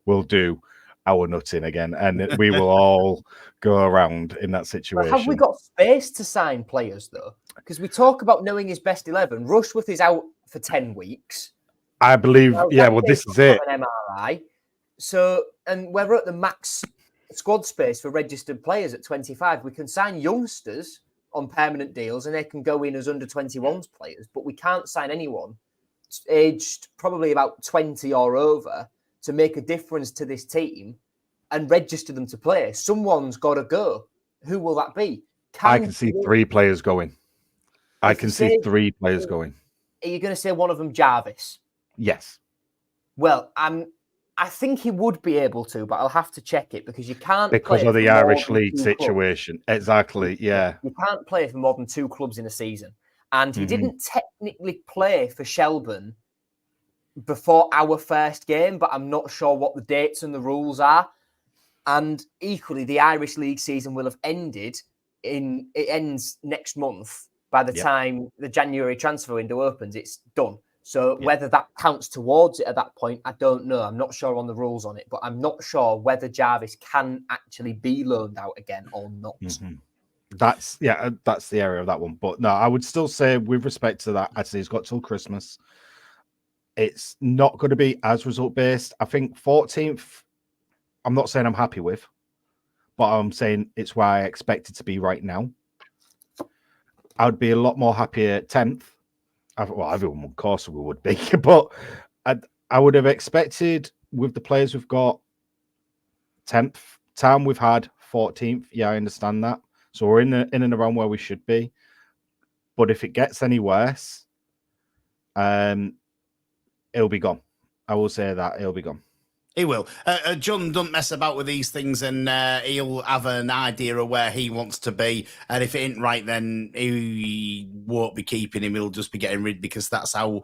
will do our nutting again, and we will all go around in that situation. But have we got space to sign players, though? Because we talk about knowing his best 11. Rushworth is out for 10 weeks. I believe, this is it. An MRI. So, and we're at the max squad space for registered players at 25. We can sign youngsters on permanent deals and they can go in as under 21s players, but we can't sign anyone aged probably about 20 or over to make a difference to this team and register them to play. Someone's got to go. Who will that be? I can see 3 players going. I can see 3 players going. Are you going to say one of them Jarvis? Yes. Well, I think he would be able to, but I'll have to check it because you can't because play of the Irish League situation. Clubs. Exactly, yeah. You can't play for more than 2 clubs in a season. And he didn't technically play for Shelburne before our first game, but I'm not sure what the dates and the rules are. And equally, the Irish League season will have ended. It ends next month. By the time the January transfer window opens, it's done. So whether that counts towards it at that point, I don't know. I'm not sure on the rules on it, but I'm not sure whether Jarvis can actually be loaned out again or not. That's the area of that one. But no, I would still say with respect to that, I'd say he's got till Christmas. It's not going to be as result based. I think 14th, I'm not saying I'm happy with, but I'm saying it's where I expect it to be right now. I would be a lot more happier at 10th. Well, everyone, of course, we would be, but I would have expected with the players we've got 10th. Town we've had 14th. Yeah, I understand that. So we're in and around where we should be. But if it gets any worse, it'll be gone. I will say that it'll be gone. He will. John don't mess about with these things, and he'll have an idea of where he wants to be. And if it ain't right, then he won't be keeping him. He'll just be getting rid because that's how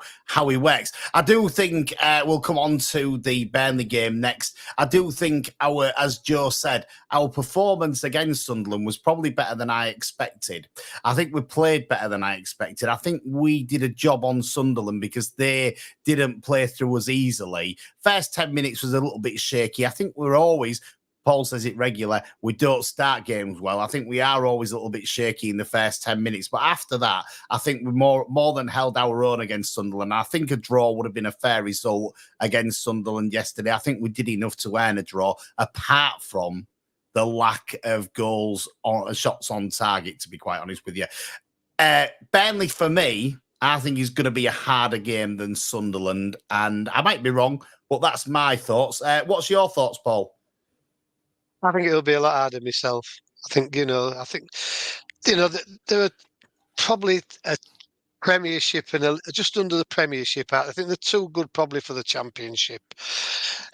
he works. I do think we'll come on to the Burnley game next. I do think as Joe said, our performance against Sunderland was probably better than I expected. I think we played better than I expected. I think we did a job on Sunderland because they didn't play through us easily. First 10 minutes was a little bit shaky. I think we're always, Paul says it regular, we don't start games well. I think we are always a little bit shaky in the first 10 minutes. But after that, I think we more than held our own against Sunderland. I think a draw would have been a fair result against Sunderland yesterday. I think we did enough to earn a draw, apart from the lack of goals or shots on target, to be quite honest with you. Burnley, for me, I think is going to be a harder game than Sunderland. And I might be wrong, but that's my thoughts. What's your thoughts, Paul? I think it'll be a lot harder myself. I think there are probably a Premiership and just under the Premiership out. I think they're too good probably for the Championship,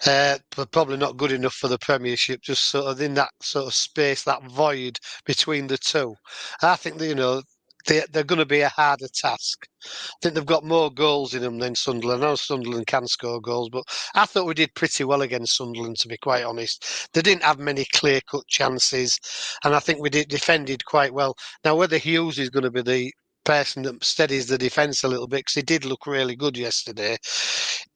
but probably not good enough for the Premiership. Just sort of in that sort of space, that void between the two. I think that, they're going to be a harder task. I think they've got more goals in them than Sunderland. I know Sunderland can score goals, but I thought we did pretty well against Sunderland, to be quite honest. They didn't have many clear-cut chances, and I think we defended quite well. Now, whether Hughes is going to be the person that steadies the defence a little bit, because he did look really good yesterday.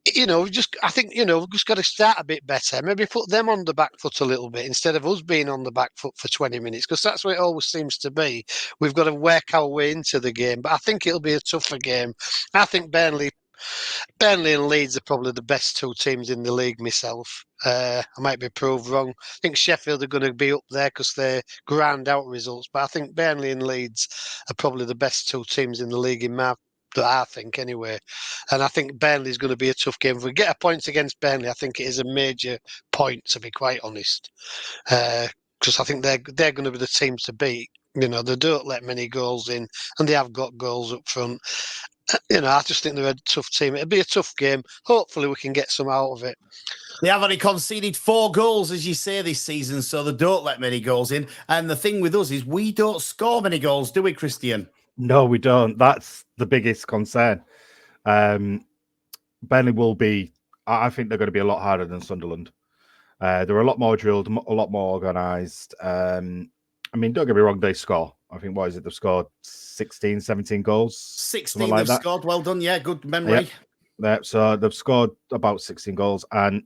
I think we've just got to start a bit better. Maybe put them on the back foot a little bit instead of us being on the back foot for 20 minutes, because that's what it always seems to be. We've got to work our way into the game, but I think it'll be a tougher game. I think Burnley and Leeds are probably the best 2 teams in the league myself. I might be proved wrong. I think Sheffield are going to be up there because they're ground out results, but I think Burnley and Leeds are probably the best 2 teams in the league that I think anyway. And I think Burnley's going to be a tough game. If we get a point against Burnley, I think it is a major point, to be quite honest. because I think they're going to be the team to beat. They don't let many goals in, and they have got goals up front. I just think they're a tough team. It'll be a tough game. Hopefully, we can get some out of it. They have only conceded 4 goals, as you say, this season, so they don't let many goals in. And the thing with us is we don't score many goals, do we, Christian? No, we don't. That's the biggest concern. Burnley will be, I think they're going to be a lot harder than Sunderland. They're a lot more drilled, a lot more organised. Don't get me wrong, they score. I think, what is it? They've scored 16, 17 goals. 16 like they've scored. Well done. Yeah, good memory. Yeah, so they've scored about 16 goals. And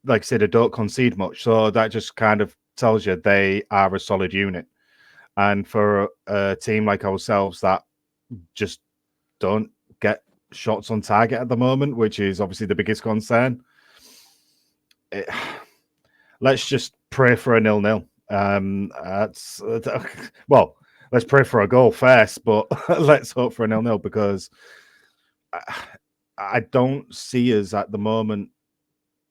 like I said, they don't concede much. So that just kind of tells you they are a solid unit. And for a team like ourselves that just don't get shots on target at the moment, which is obviously the biggest concern, let's just pray for a 0-0. Well, let's pray for a goal first, but let's hope for a 0-0 because I don't see us at the moment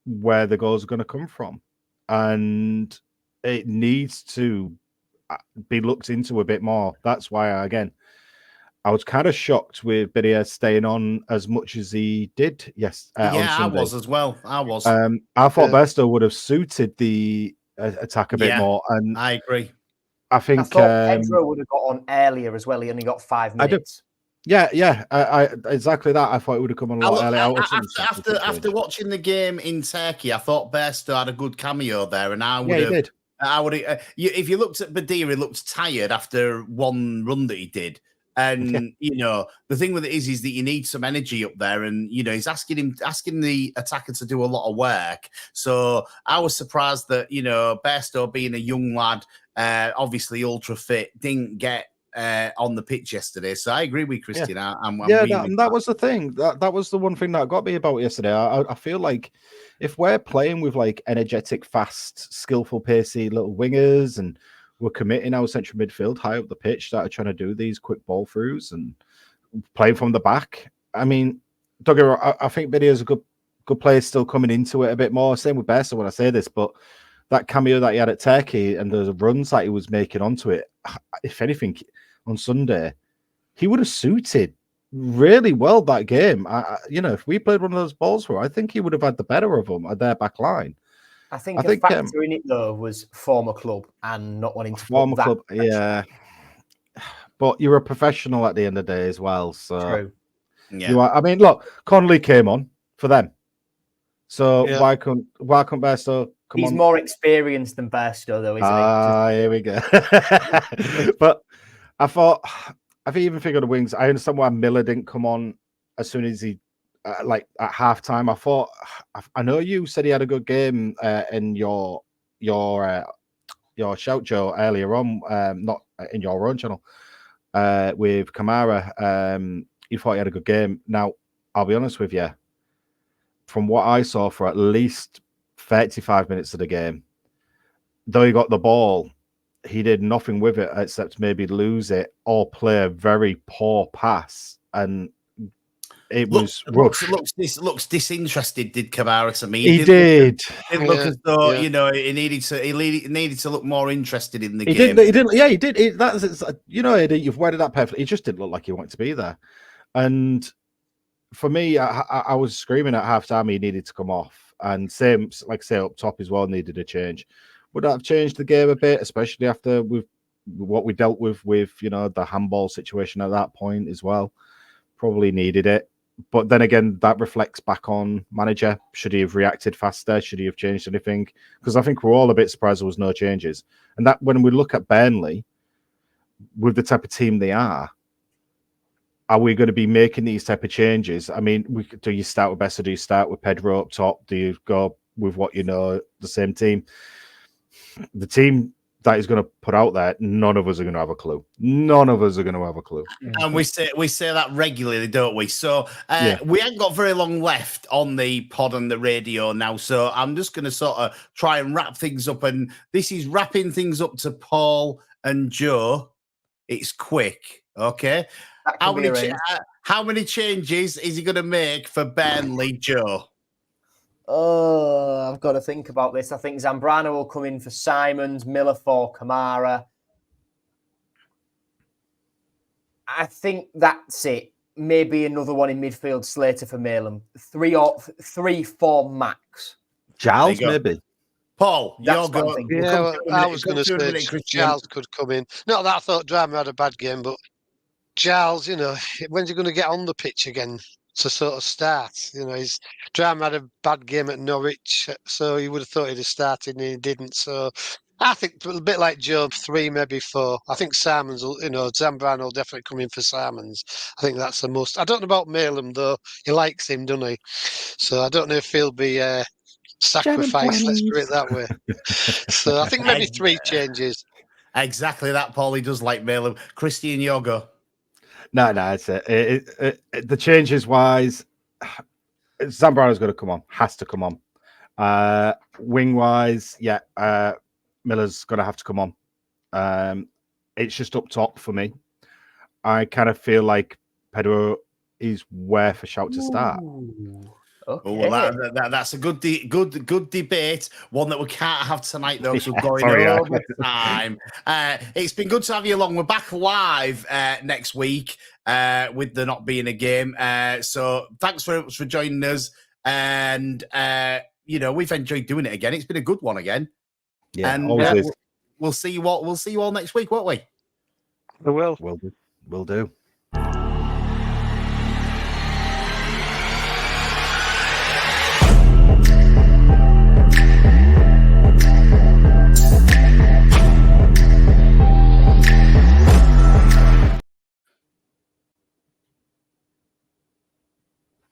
where the goals are going to come from, and it needs to be looked into a bit more. That's why, I was kind of shocked with Bidia staying on as much as he did. Yes, on Sunday. I was as well. I was. I thought Bairstow would have suited the attack a bit more, and I agree. I thought Pedro would have got on earlier as well. He only got 5 minutes. I exactly that. I thought it would have come on a lot earlier. After watching the game in Turkey, I thought Bairstow had a good cameo there, and I would have. He did. I would. If you looked at Badia, he looked tired after one run that he did. And the thing with it is that you need some energy up there, and he's asking the attacker to do a lot of work. So I was surprised that Bairstow, being a young lad, obviously ultra fit, didn't get on the pitch yesterday. So I agree with Christian. That was the thing. That was the one thing that got me about yesterday. I feel like if we're playing with like energetic, fast, skillful, pacey little wingers, and we're committing our central midfield high up the pitch that are trying to do these quick ball throughs and playing from the back. I mean, don't get me wrong, I think Bidia's a good player still coming into it a bit more. Same with Bairstow when I say this, but that cameo that he had at Turkey and the runs that he was making onto it, if anything, on Sunday, he would have suited really well that game. If we played one of those balls for, I think he would have had the better of them at their back line. I think a factor in it though was former club and not wanting to former club. Yeah, but you're a professional at the end of the day as well. So true. Yeah, look, Connolly came on for them, so why couldn't Bairstow come on? He's more experienced than Bairstow, though, isn't he? Here we go. But I thought, even figured the wings. I understand why Miller didn't come on as soon as he. At halftime, I thought. I know you said he had a good game in your shout, Joe, earlier on, not in your own channel, with Kamara. You thought he had a good game. Now, I'll be honest with you. From what I saw for at least 35 minutes of the game, though he got the ball, he did nothing with it except maybe lose it or play a very poor pass, and it was looks disinterested. Did Kamara to me? He did. It looked as though he needed to look more interested in the game. He didn't. Yeah, he did. You've worded that perfectly. He just didn't look like he wanted to be there. And for me, I was screaming at halftime he needed to come off, and same like say up top as well needed a change. Would that have changed the game a bit, especially after what we dealt with the handball situation at that point as well? Probably needed it. But then again, that reflects back on manager. Should he have reacted faster? Should he have changed anything? Because I think we're all a bit surprised there was no changes. And that when we look at Burnley, with the type of team they are we going to be making these type of changes? I mean, do you start with Bessa? Do you start with Pedro up top? Do you go with the same team? The team that is going to put out there, none of us are going to have a clue. None of us are going to have a clue. And we say that regularly, don't we? So we ain't got very long left on the pod and the radio now. So I'm just going to sort of try and wrap things up. And this is wrapping things up to Paul and Joe. It's quick, okay? How many changes is he going to make for Burnley, Joe? Oh, I've got to think about this. I think Zambrano will come in for Simons, Miller for Kamara. I think that's it. Maybe another one in midfield, Slater for Malem. 3 4 max. Giles, maybe. Paul, that's you're going. Yeah, I was going to say Giles could come in. Not that I thought Drama had a bad game, but Giles, when's he going to get on the pitch again to sort of start? His Drama had a bad game at Norwich, so you would have thought he'd have started and he didn't. So I think a bit like Job, 3, maybe 4. I think Simons will, Zambrano will definitely come in for Simons. I think that's the most. I don't know about Malem, though. He likes him, doesn't he? So I don't know if he'll be sacrificed, let's put it that way. So I think maybe 3 changes. Exactly that, Paul. He does like Malem. Christian Yogo. No, it's it. The changes wise, Zambrano's going to come on. Has to come on. Wing wise, yeah. Miller's going to have to come on. It's just up top for me. I kind of feel like Pedro is worth a shout to start. Okay. Oh, well, that's a good debate. One that we can't have tonight, though, because we're going over time. It's been good to have you along. We're back live next week with there not being a game. So thanks very much for joining us. And, we've enjoyed doing it again. It's been a good one again. Yeah, and always is. We'll see you all next week, won't we? We will. Will do.